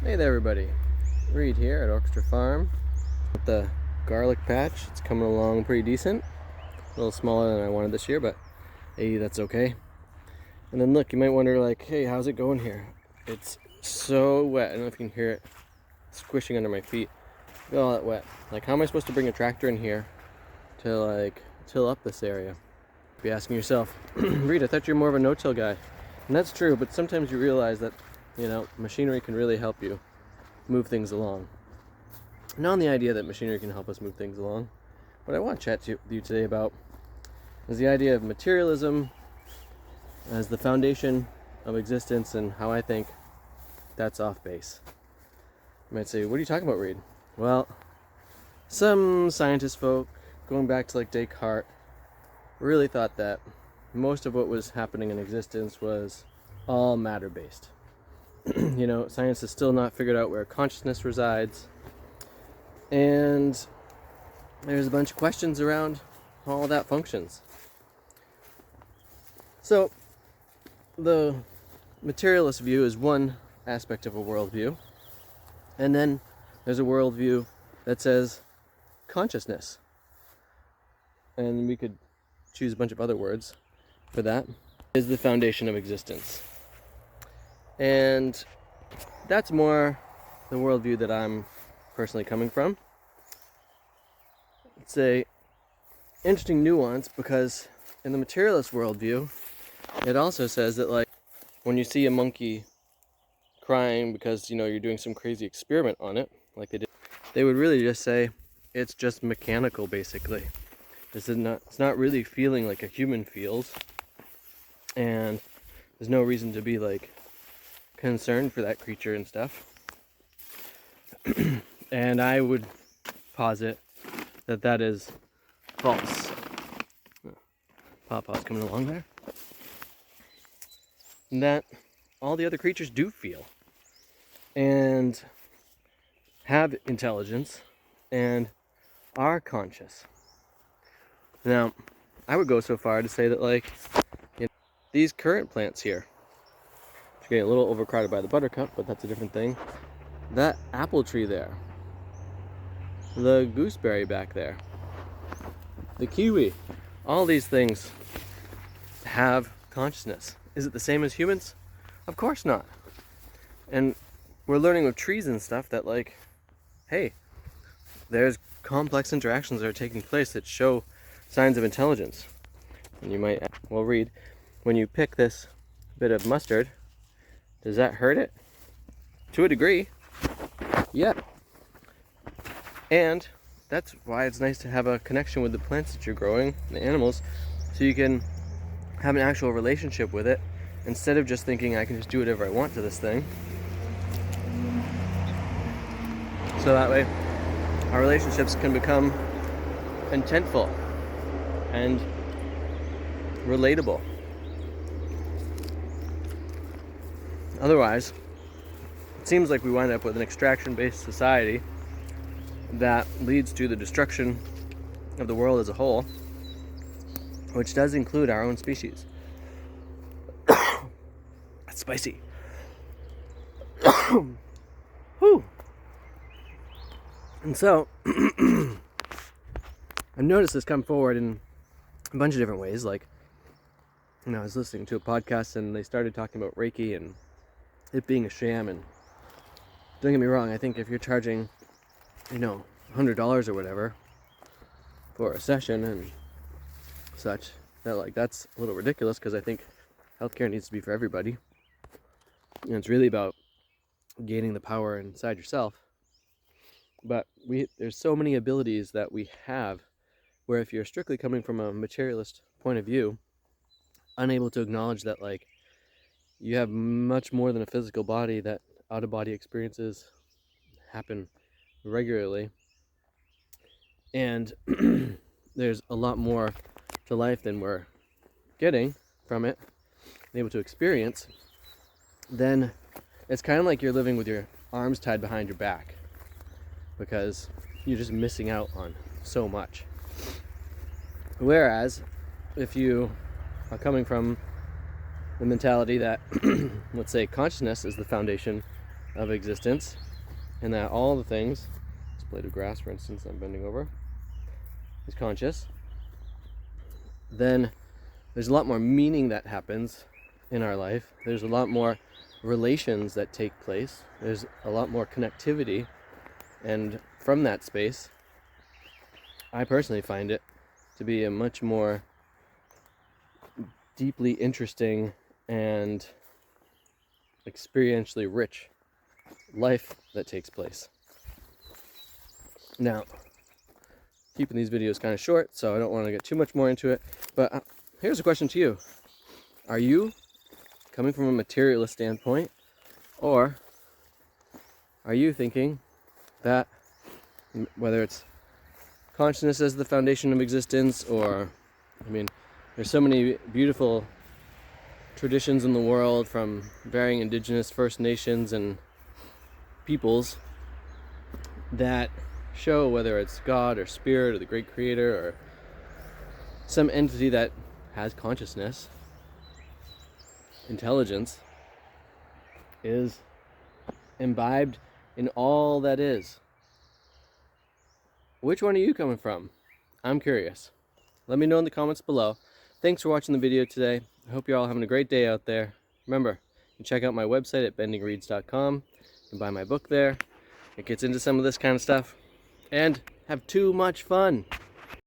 Hey there everybody, Reed here at Orchestra Farm with the garlic patch. It's coming along pretty decent. A little smaller than I wanted this year, but hey, that's okay. And then look, you might wonder like, hey, how's it going here? It's so wet. I don't know if you can hear it squishing under my feet. Look at all that wet. Like, how am I supposed to bring a tractor in here to like till up this area? Be asking yourself, Reed, I thought you're more of a no-till guy. And that's true, but sometimes you realize that, you know, machinery can really help you move things along. Not on the idea that machinery can help us move things along. What I want to chat to you today about is the idea of materialism as the foundation of existence and how I think that's off base. You might say, what are you talking about, Reed? Well, some scientist folk, going back to like Descartes, really thought that most of what was happening in existence was all matter-based. You know, science has still not figured out where consciousness resides, and there's a bunch of questions around how all that functions. So, the materialist view is one aspect of a worldview, and then there's a worldview that says consciousness, and we could choose a bunch of other words for that, is the foundation of existence. And that's more the worldview that I'm personally coming from. It's a interesting nuance because in the materialist worldview, it also says that like when you see a monkey crying because, you know, you're doing some crazy experiment on it, like they did, they would really just say it's just mechanical basically. It's not really feeling like a human feels, and there's no reason to be like concerned for that creature and stuff. And I would posit that that is false. Pawpaw's coming along there. And that all the other creatures do feel and have intelligence and are conscious. Now, I would go so far to say that, like, you know, these current plants here, which are getting a little overcrowded by the buttercup, but that's a different thing. That apple tree there, the gooseberry back there, the kiwi, all these things have consciousness. Is it the same as humans? Of course not. And we're learning with trees and stuff that, like, hey, there's complex interactions that are taking place that show signs of intelligence. And you might, well, Reed, when you pick this bit of mustard, does that hurt it? To a degree, yeah. And that's why it's nice to have a connection with the plants that you're growing, the animals, so you can have an actual relationship with it instead of just thinking I can just do whatever I want to this thing. So that way our relationships can become intentful and relatable. Otherwise, it seems like we wind up with an extraction-based society that leads to the destruction of the world as a whole, which does include our own species. That's spicy. Whew. And so, I've noticed this come forward in a bunch of different ways. Like, you know, I was listening to a podcast and they started talking about Reiki and it being a sham. And don't get me wrong, I think if you're charging, you know, $100 or whatever for a session and such, that like that's a little ridiculous, because I think healthcare needs to be for everybody. And it's really about gaining the power inside yourself. But there's so many abilities that we have where if you're strictly coming from a materialist point of view, unable to acknowledge that like you have much more than a physical body, that out-of-body experiences happen regularly, and there's a lot more to life than we're getting from it, able to experience, then it's kind of like you're living with your arms tied behind your back, because you're just missing out on so much. Whereas if you are coming from the mentality that let's say consciousness is the foundation of existence, and that all the things, this blade of grass for instance I'm bending over, is conscious, then there's a lot more meaning that happens in our life. There's a lot more relations that take place. There's a lot more connectivity, and from that space, I personally find it to be a much more deeply interesting and experientially rich life that takes place. Now, keeping these videos kind of short, so I don't want to get too much more into it, but here's a question to you. Are you coming from a materialist standpoint, or are you thinking that whether it's consciousness as the foundation of existence, or, I mean, there's so many beautiful traditions in the world from varying indigenous First Nations and peoples that show whether it's God or Spirit or the great creator or some entity that has consciousness, intelligence, is imbibed in all that is. Which one are you coming from? I'm curious. Let me know in the comments below. Thanks for watching the video today. I hope you're all having a great day out there. Remember, you can check out my website at bendingreeds.com. You can buy my book there. It gets into some of this kind of stuff. And have too much fun.